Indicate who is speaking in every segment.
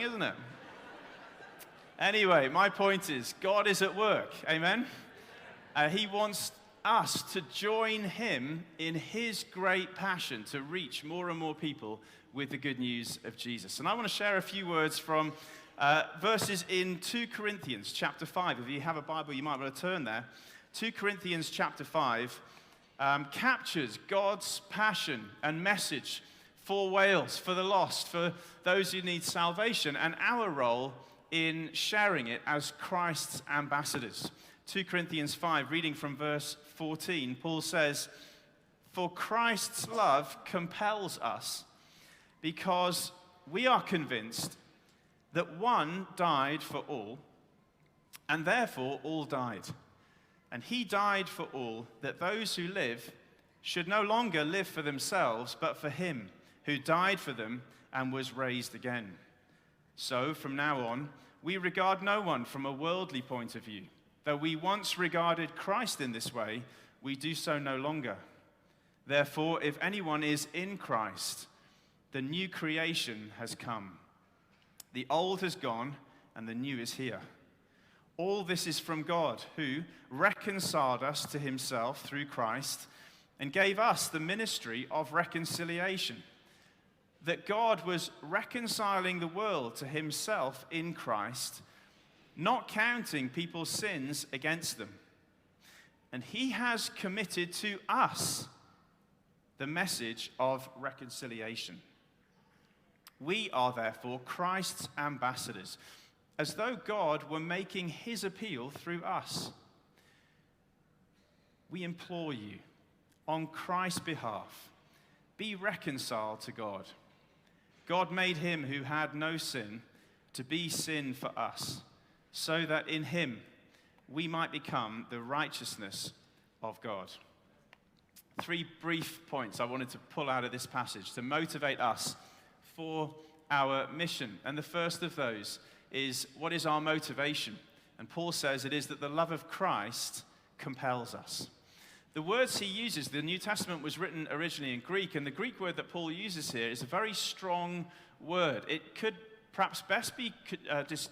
Speaker 1: isn't it? Anyway, my point is, God is at work, amen? He wants us to join him in his great passion to reach more and more people with the good news of Jesus. And I want to share a few words from verses in 2 Corinthians chapter 5. If you have a Bible, you might want to turn there. 2 Corinthians chapter 5 captures God's passion and message for Wales, for the lost, for those who need salvation, and our role in sharing it as Christ's ambassadors. 2 Corinthians 5, reading from verse 14, Paul says, "For Christ's love compels us, because we are convinced that one died for all, and therefore all died. And he died for all, that those who live should no longer live for themselves, but for him who died for them and was raised again. So from now on, we regard no one from a worldly point of view. Though we once regarded Christ in this way, we do so no longer. Therefore, if anyone is in Christ, the new creation has come. The old has gone, and the new is here. All this is from God, who reconciled us to himself through Christ and gave us the ministry of reconciliation. That God was reconciling the world to himself in Christ, not counting people's sins against them. And he has committed to us the message of reconciliation. We are therefore Christ's ambassadors, as though God were making his appeal through us. We implore you, on Christ's behalf, be reconciled to God. God made him who had no sin to be sin for us, so that in him we might become the righteousness of God." 3 brief points I wanted to pull out of this passage to motivate us for our mission. And the first of those is, what is our motivation? And Paul says it is that the love of Christ compels us. The words he uses, the New Testament was written originally in Greek, and the Greek word that Paul uses here is a very strong word. It could perhaps best be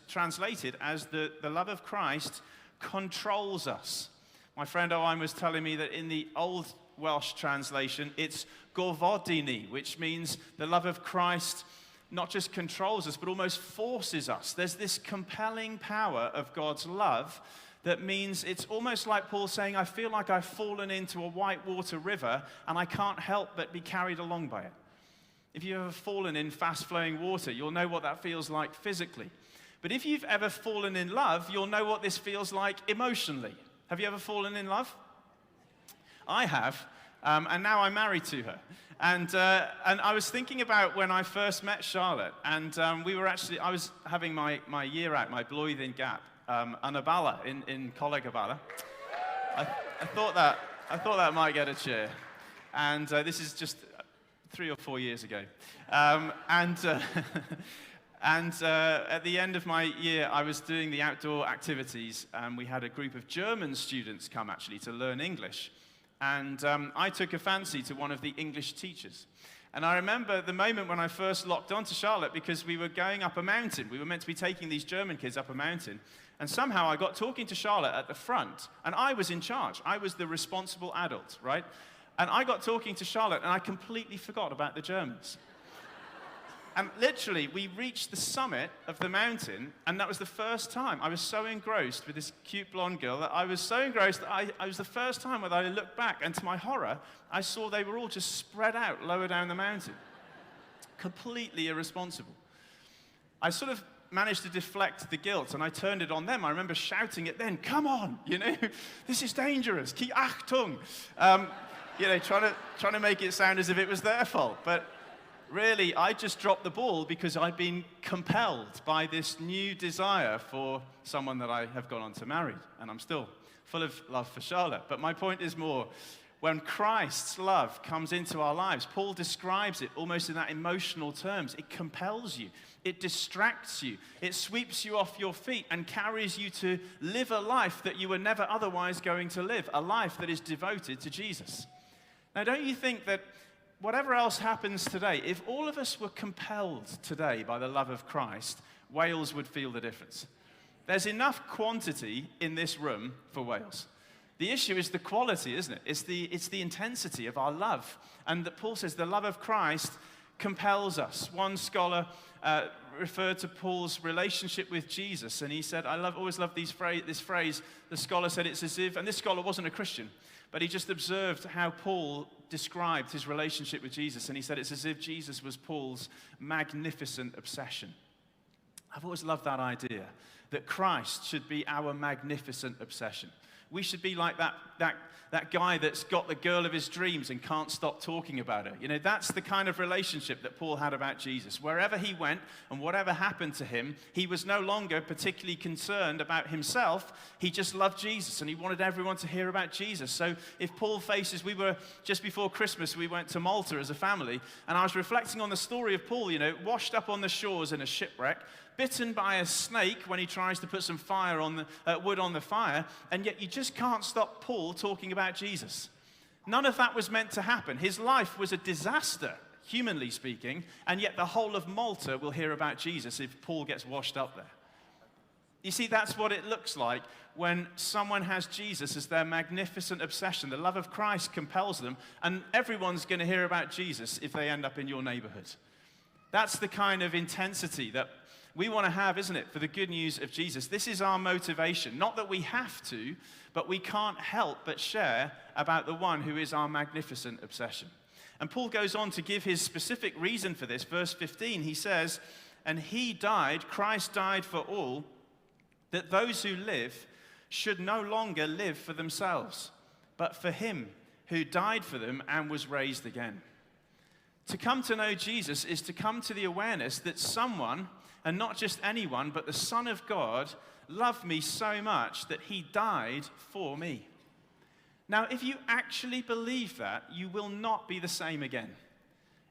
Speaker 1: translated as the love of Christ controls us. My friend Owen was telling me that in the Old Welsh translation, it's gorfodini, which means the love of Christ not just controls us, but almost forces us. There's this compelling power of God's love that means it's almost like Paul saying, I feel like I've fallen into a white water river and I can't help but be carried along by it. If you've ever fallen in fast-flowing water, you'll know what that feels like physically. But if you've ever fallen in love, you'll know what this feels like emotionally. Have you ever fallen in love? I have, and now I'm married to her. And I was thinking about when I first met Charlotte, and I was having my year out, my blwyddyn gap, Annaballa in Coleg Abala. I thought that might get a cheer, and this is just 3 or 4 years ago. And at the end of my year, I was doing the outdoor activities, and we had a group of German students come actually to learn English. And I took a fancy to one of the English teachers. And I remember the moment when I first locked onto Charlotte, because we were going up a mountain. We were meant to be taking these German kids up a mountain. And somehow I got talking to Charlotte at the front, and I was in charge. I was the responsible adult, right? And I got talking to Charlotte, and I completely forgot about the Germans. And literally, we reached the summit of the mountain, and that was the first time. I was so engrossed with this cute blonde girl that I was so engrossed that I was the first time when I looked back, and to my horror, I saw they were all just spread out lower down the mountain. Completely irresponsible. I sort of managed to deflect the guilt, and I turned it on them. I remember shouting it then, "Come on, this is dangerous. Ki Achtung." Trying to make it sound as if it was their fault. But really, I just dropped the ball because I'd been compelled by this new desire for someone that I have gone on to marry. And I'm still full of love for Charlotte. But my point is more, when Christ's love comes into our lives, Paul describes it almost in that emotional terms. It compels you. It distracts you. It sweeps you off your feet and carries you to live a life that you were never otherwise going to live, a life that is devoted to Jesus. Now, don't you think that whatever else happens today, if all of us were compelled today by the love of Christ, Wales would feel the difference. There's enough quantity in this room for Wales. The issue is the quality, isn't it? It's the intensity of our love. And that Paul says the love of Christ compels us. One scholar referred to Paul's relationship with Jesus, and he said, always love this phrase. The scholar said it's as if, and this scholar wasn't a Christian, but he just observed how Paul described his relationship with Jesus, and he said it's as if Jesus was Paul's magnificent obsession. I've always loved that idea, that Christ should be our magnificent obsession. We should be like that guy that's got the girl of his dreams and can't stop talking about her. You know, that's the kind of relationship that Paul had about Jesus. Wherever he went and whatever happened to him, he was no longer particularly concerned about himself. He just loved Jesus and he wanted everyone to hear about Jesus. So if Paul faces, just before Christmas, we went to Malta as a family, and I was reflecting on the story of Paul, you know, washed up on the shores in a shipwreck, bitten by a snake when he tries to put some wood on the fire, and yet you just can't stop Paul talking about Jesus. None of that was meant to happen. His life was a disaster, humanly speaking, and yet the whole of Malta will hear about Jesus if Paul gets washed up there. You see, that's what it looks like when someone has Jesus as their magnificent obsession. The love of Christ compels them, and everyone's going to hear about Jesus if they end up in your neighborhood. That's the kind of intensity that we want to have, isn't it, for the good news of Jesus. This is our motivation. Not that we have to, but we can't help but share about the one who is our magnificent obsession. And Paul goes on to give his specific reason for this. Verse 15, he says, "And he died, Christ died for all, that those who live should no longer live for themselves, but for him who died for them and was raised again." To come to know Jesus is to come to the awareness that someone, and not just anyone, but the Son of God, loved me so much that he died for me. Now, if you actually believe that, you will not be the same again.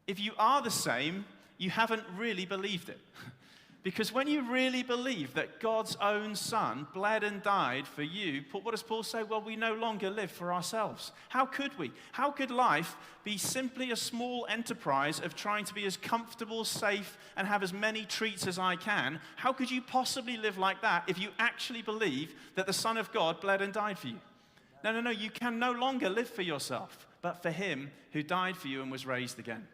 Speaker 1: If you are the same, you haven't really believed it. Because when you really believe that God's own Son bled and died for you, what does Paul say? Well, we no longer live for ourselves. How could we? How could life be simply a small enterprise of trying to be as comfortable, safe, and have as many treats as I can? How could you possibly live like that if you actually believe that the Son of God bled and died for you? No, you can no longer live for yourself, but for him who died for you and was raised again.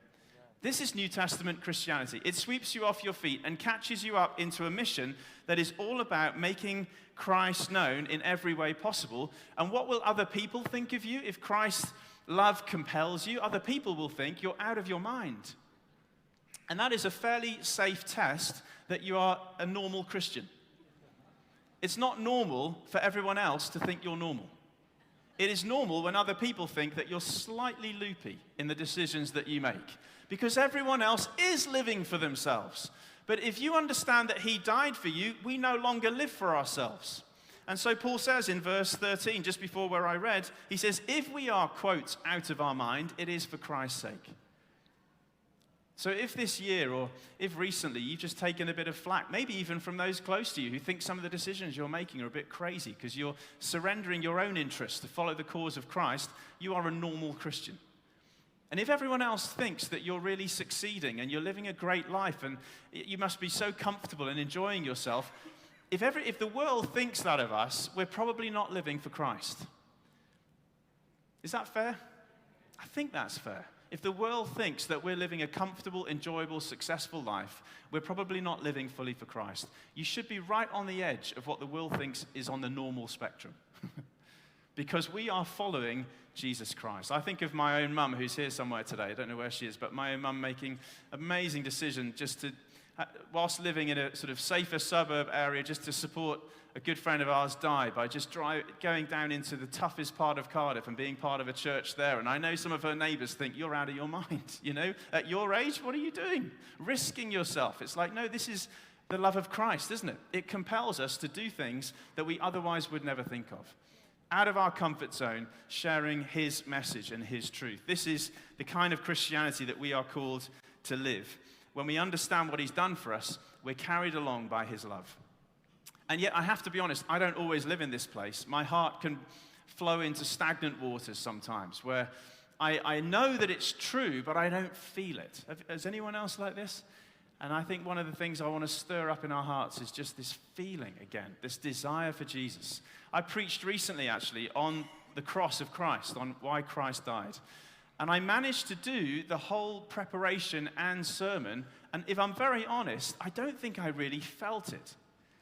Speaker 1: This is New Testament Christianity. It sweeps you off your feet and catches you up into a mission that is all about making Christ known in every way possible. And what will other people think of you if Christ's love compels you? Other people will think you're out of your mind. And that is a fairly safe test that you are a normal Christian. It's not normal for everyone else to think you're normal. It is normal when other people think that you're slightly loopy in the decisions that you make, because everyone else is living for themselves. But if you understand that he died for you, we no longer live for ourselves. And so Paul says in verse 13, just before where I read, he says, if we are, quote, out of our mind, it is for Christ's sake. So if this year or if recently you've just taken a bit of flack, maybe even from those close to you who think some of the decisions you're making are a bit crazy because you're surrendering your own interests to follow the cause of Christ, you are a normal Christian. And if everyone else thinks that you're really succeeding and you're living a great life and you must be so comfortable and enjoying yourself, if the world thinks that of us, we're probably not living for Christ. Is that fair? I think that's fair. If the world thinks that we're living a comfortable, enjoyable, successful life, we're probably not living fully for Christ. You should be right on the edge of what the world thinks is on the normal spectrum. Because we are following Jesus Christ. I think of my own mum, who's here somewhere today. I don't know where she is, but my own mum making an amazing decision just to, whilst living in a sort of safer suburb area, just to support a good friend of ours die by just going down into the toughest part of Cardiff and being part of a church there. And I know some of her neighbors think, you're out of your mind, you know? At your age, what are you doing? Risking yourself. It's like, no, this is the love of Christ, isn't it? It compels us to do things that we otherwise would never think of. Out of our comfort zone, sharing his message and his truth. This is the kind of Christianity that we are called to live. When we understand what he's done for us, we're carried along by his love. And yet, I have to be honest, I don't always live in this place. My heart can flow into stagnant waters sometimes, where I know that it's true, but I don't feel it. Is anyone else like this? And I think one of the things I want to stir up in our hearts is just this feeling again, this desire for Jesus. I preached recently, actually, on the cross of Christ, on why Christ died. And I managed to do the whole preparation and sermon, and if I'm very honest, I don't think I really felt it.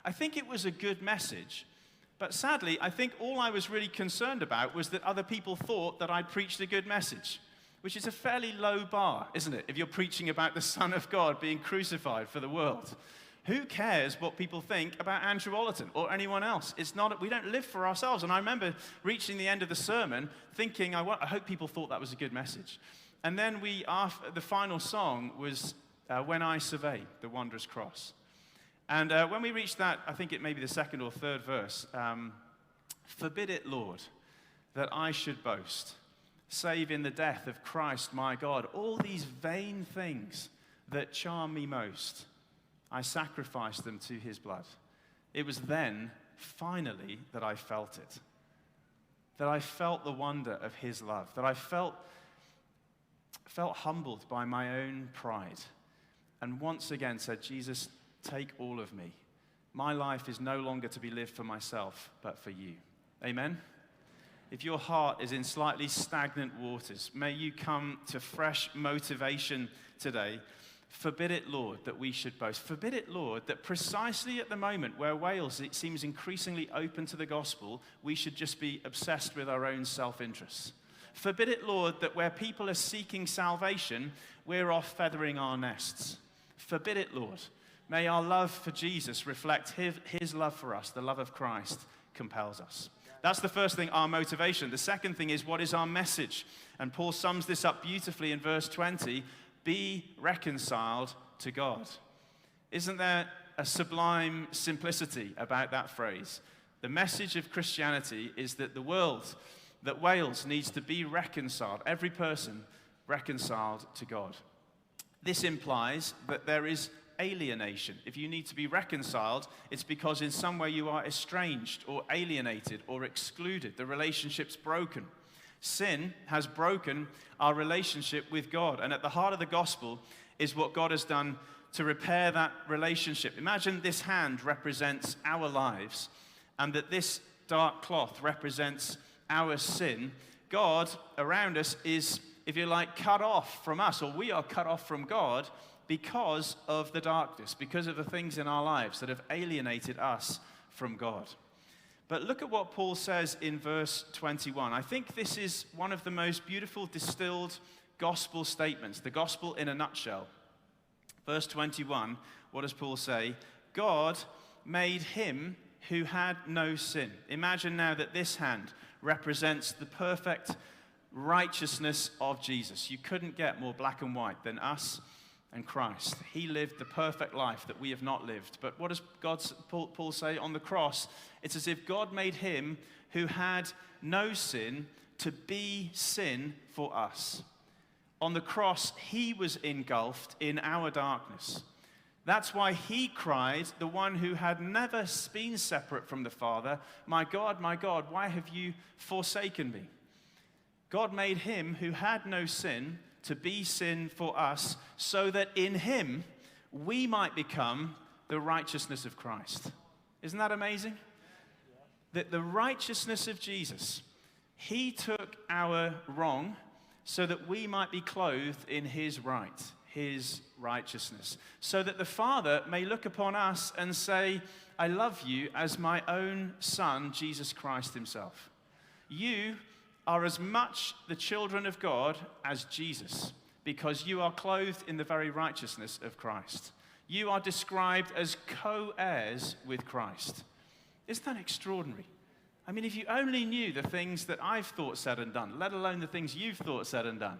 Speaker 1: I think it was a good message, but sadly, I think all I was really concerned about was that other people thought that I'd preached a good message, which is a fairly low bar, isn't it, if you're preaching about the Son of God being crucified for the world. Who cares what people think about Andrew Ollerton or anyone else? We don't live for ourselves. And I remember reaching the end of the sermon thinking, I hope people thought that was a good message. And then the final song was When I Survey the Wondrous Cross. And when we reached that, I think it may be the second or third verse, forbid it, Lord, that I should boast, save in the death of Christ my God, all these vain things that charm me most, I sacrificed them to his blood. It was then, finally, that I felt it. That I felt the wonder of his love. That I felt humbled by my own pride. And once again said, Jesus, take all of me. My life is no longer to be lived for myself, but for you. Amen? If your heart is in slightly stagnant waters, may you come to fresh motivation today. Forbid it, Lord, that we should boast. Forbid it, Lord, that precisely at the moment where Wales it seems increasingly open to the gospel, we should just be obsessed with our own self-interests. Forbid it, Lord, that where people are seeking salvation, we're off feathering our nests. Forbid it, Lord. May our love for Jesus reflect his love for us. The love of Christ compels us. That's the first thing, our motivation. The second thing is, what is our message? And Paul sums this up beautifully in verse 20. Be reconciled to God. Isn't there a sublime simplicity about that phrase? The message of Christianity is that that Wales needs to be reconciled, every person reconciled to God. This implies that there is alienation. If you need to be reconciled, it's because in some way you are estranged or alienated or excluded. The relationship's broken. Sin has broken our relationship with God. And at the heart of the gospel is what God has done to repair that relationship. Imagine this hand represents our lives and that this dark cloth represents our sin. God around us is, if you like, cut off from us, or we are cut off from God because of the darkness, because of the things in our lives that have alienated us from God. But look at what Paul says in verse 21. I think this is one of the most beautiful distilled gospel statements, the gospel in a nutshell. Verse 21, what does Paul say? God made him who had no sin. Imagine now that this hand represents the perfect righteousness of Jesus. You couldn't get more black and white than us and Christ. He lived the perfect life that we have not lived. But what does Paul say on the cross? It's as if God made him who had no sin to be sin for us. On the cross, he was engulfed in our darkness. That's why he cried, the one who had never been separate from the Father, my God, why have you forsaken me? God made him who had no sin to be sin for us, so that in him we might become the righteousness of Christ. Isn't that amazing? That the righteousness of Jesus, he took our wrong so that we might be clothed in his right, his righteousness. So that the Father may look upon us and say, I love you as my own Son, Jesus Christ himself. You are as much the children of God as Jesus, because you are clothed in the very righteousness of Christ. You are described as co-heirs with Christ. Isn't that extraordinary? I mean, if you only knew the things that I've thought, said, and done, let alone the things you've thought, said, and done.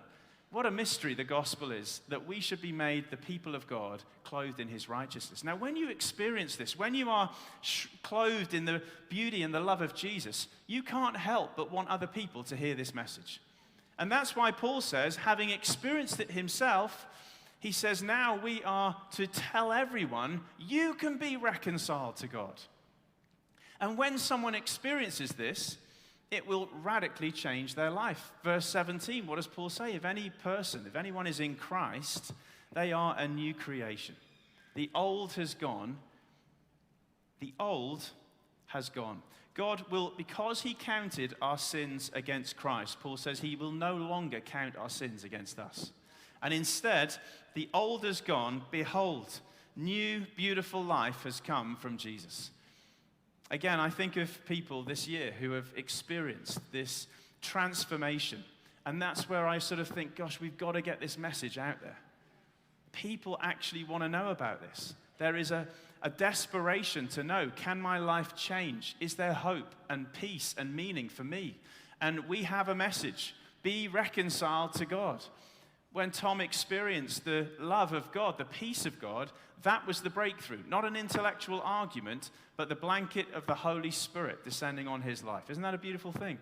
Speaker 1: What a mystery the gospel is, that we should be made the people of God, clothed in his righteousness. Now, when you experience this, when you are clothed in the beauty and the love of Jesus, you can't help but want other people to hear this message. And that's why Paul says, having experienced it himself, he says, now we are to tell everyone, you can be reconciled to God. And when someone experiences this, it will radically change their life. Verse 17, what does Paul say? If anyone is in Christ, they are a new creation. The old has gone. The old has gone. God will, because he counted our sins against Christ, Paul says he will no longer count our sins against us. And instead, the old has gone. Behold, new, beautiful life has come from Jesus. Again, I think of people this year who have experienced this transformation. And that's where I sort of think, gosh, we've got to get this message out there. People actually want to know about this. There is a desperation to know, can my life change? Is there hope and peace and meaning for me? And we have a message, be reconciled to God. When Tom experienced the love of God, the peace of God, that was the breakthrough. Not an intellectual argument, but the blanket of the Holy Spirit descending on his life. Isn't that a beautiful thing?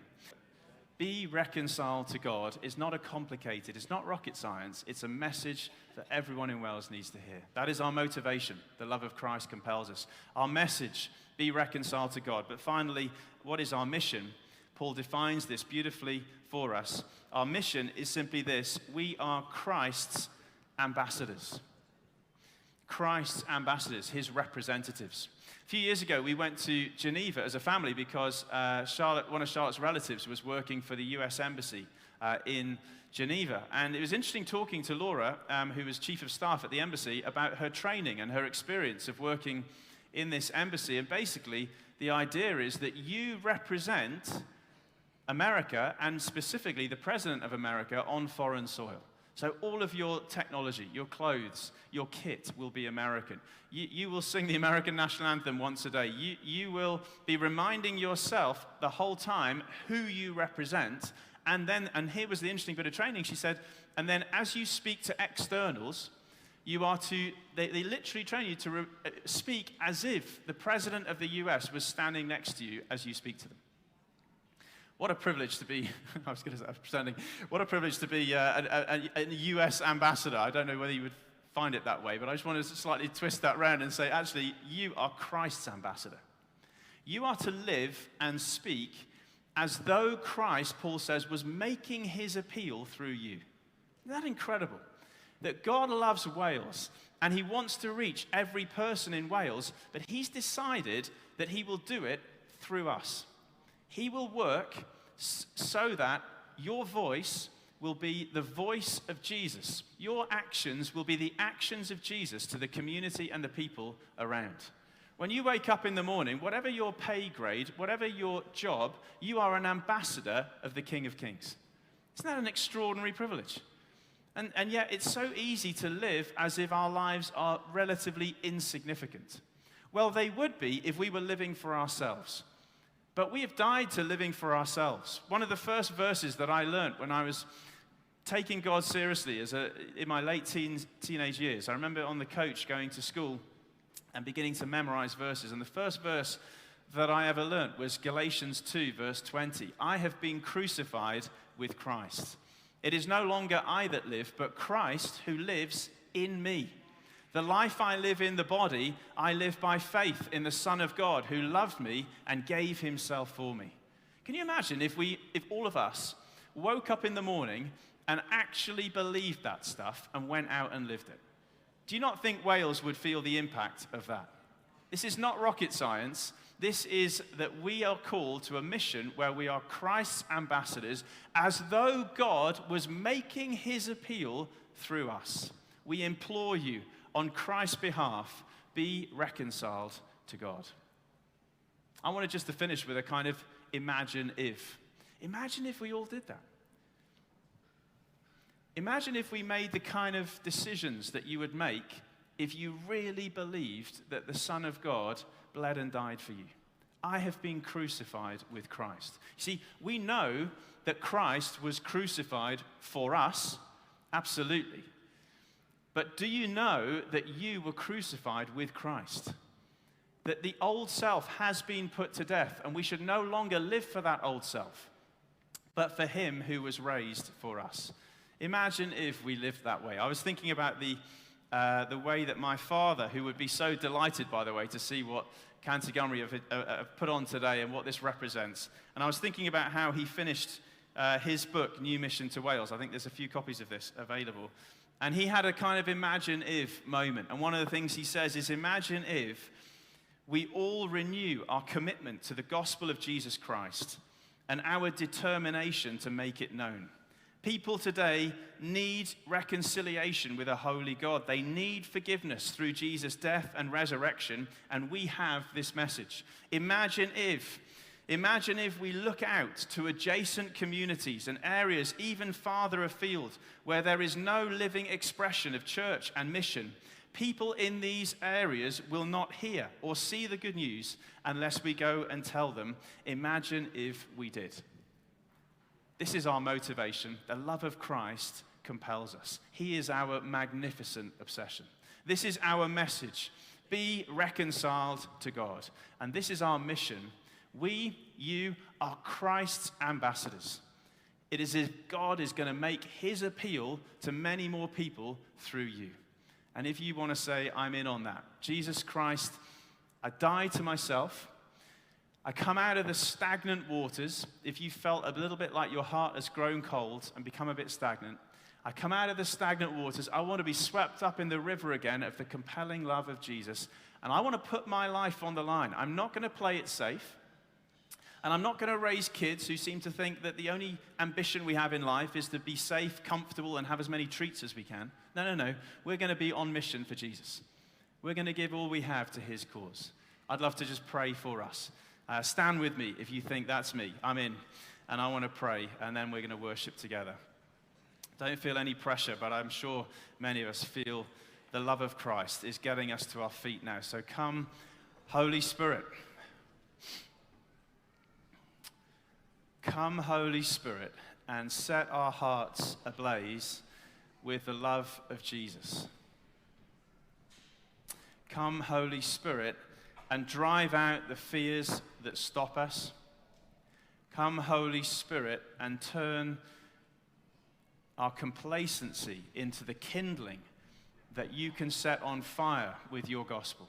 Speaker 1: Be reconciled to God is not it's not rocket science. It's a message that everyone in Wales needs to hear. That is our motivation. The love of Christ compels us. Our message, be reconciled to God. But finally, what is our mission? Paul defines this beautifully for us. Our mission is simply this: we are Christ's ambassadors. Christ's ambassadors, his representatives. A few years ago, we went to Geneva as a family because one of Charlotte's relatives was working for the US Embassy in Geneva. And it was interesting talking to Laura, who was chief of staff at the embassy, about her training and her experience of working in this embassy. And basically, the idea is that you represent America, and specifically the President of America, on foreign soil. So all of your technology, your clothes, your kit will be American. You will sing the American national anthem once a day. You will be reminding yourself the whole time who you represent. And here was the interesting bit of training. She said, and then as you speak to externals, you are to, they literally train you to speak as if the President of the US was standing next to you as you speak to them. What a privilege to be, I was going to say, pretending, what a privilege to be a US ambassador. I don't know whether you would find it that way, but I just wanted to slightly twist that around and say, actually, you are Christ's ambassador. You are to live and speak as though Christ, Paul says, was making his appeal through you. Isn't that incredible? That God loves Wales, and he wants to reach every person in Wales, but he's decided that he will do it through us. He will work so that your voice will be the voice of Jesus. Your actions will be the actions of Jesus to the community and the people around. When you wake up in the morning, whatever your pay grade, whatever your job, you are an ambassador of the King of Kings. Isn't that an extraordinary privilege? And yet it's so easy to live as if our lives are relatively insignificant. Well, they would be if we were living for ourselves. But we have died to living for ourselves. One of the first verses that I learned when I was taking God seriously in my late teenage years, I remember on the coach going to school and beginning to memorize verses. And the first verse that I ever learned was Galatians 2, verse 20. I have been crucified with Christ. It is no longer I that live, but Christ who lives in me. The life I live in the body, I live by faith in the Son of God who loved me and gave himself for me. Can you imagine if all of us woke up in the morning and actually believed that stuff and went out and lived it? Do you not think Wales would feel the impact of that? This is not rocket science. This is that we are called to a mission where we are Christ's ambassadors as though God was making his appeal through us. We implore you, on Christ's behalf, be reconciled to God. I wanted just to finish with a kind of imagine if. Imagine if we all did that. Imagine if we made the kind of decisions that you would make if you really believed that the Son of God bled and died for you. I have been crucified with Christ. You see, we know that Christ was crucified for us, absolutely. But do you know that you were crucified with Christ? That the old self has been put to death, and we should no longer live for that old self, but for him who was raised for us. Imagine if we lived that way. I was thinking about the way that my father, who would be so delighted, by the way, to see what Canterbury have put on today and what this represents. And I was thinking about how he finished his book, New Mission to Wales. I think there's a few copies of this available. And he had a kind of imagine if moment. And one of the things he says is, imagine if we all renew our commitment to the gospel of Jesus Christ and our determination to make it known. People today need reconciliation with a holy God. They need forgiveness through Jesus' death and resurrection, and we have this message. Imagine if we look out to adjacent communities and areas even farther afield where there is no living expression of church and mission. People in these areas will not hear or see the good news unless we go and tell them. Imagine if we did. This is our motivation. The love of Christ compels us. He is our magnificent obsession. This is our message. Be reconciled to God. And this is our mission. We, you, are Christ's ambassadors. It is as if God is going to make his appeal to many more people through you. And if you want to say, I'm in on that. Jesus Christ, I die to myself. I come out of the stagnant waters. If you felt a little bit like your heart has grown cold and become a bit stagnant, I come out of the stagnant waters. I want to be swept up in the river again of the compelling love of Jesus. And I want to put my life on the line. I'm not going to play it safe. And I'm not going to raise kids who seem to think that the only ambition we have in life is to be safe, comfortable, and have as many treats as we can. No. We're going to be on mission for Jesus. We're going to give all we have to his cause. I'd love to just pray for us. Stand with me if you think that's me. I'm in. And I want to pray, and then we're going to worship together. Don't feel any pressure, but I'm sure many of us feel the love of Christ is getting us to our feet now. So come, Holy Spirit. Come, Holy Spirit, and set our hearts ablaze with the love of Jesus. Come, Holy Spirit, and drive out the fears that stop us. Come, Holy Spirit, and turn our complacency into the kindling that you can set on fire with your gospel.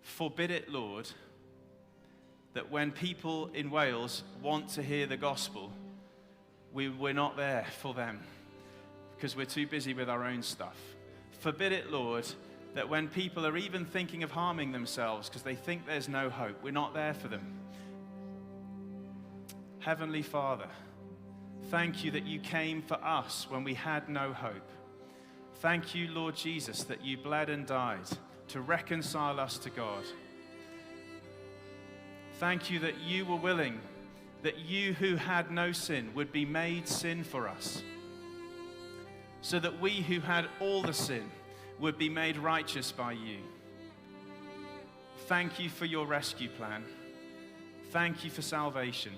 Speaker 1: Forbid it, Lord, that when people in Wales want to hear the gospel, we're not there for them because we're too busy with our own stuff. Forbid it, Lord, that when people are even thinking of harming themselves because they think there's no hope, we're not there for them. Heavenly Father, thank you that you came for us when we had no hope. Thank you, Lord Jesus, that you bled and died to reconcile us to God. Thank you that you were willing that you who had no sin would be made sin for us, so that we who had all the sin would be made righteous by you. Thank you for your rescue plan. Thank you for salvation.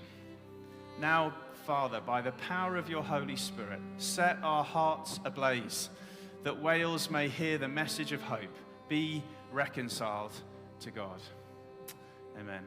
Speaker 1: Now, Father, by the power of your Holy Spirit, set our hearts ablaze, that Wales may hear the message of hope. Be reconciled to God. Amen.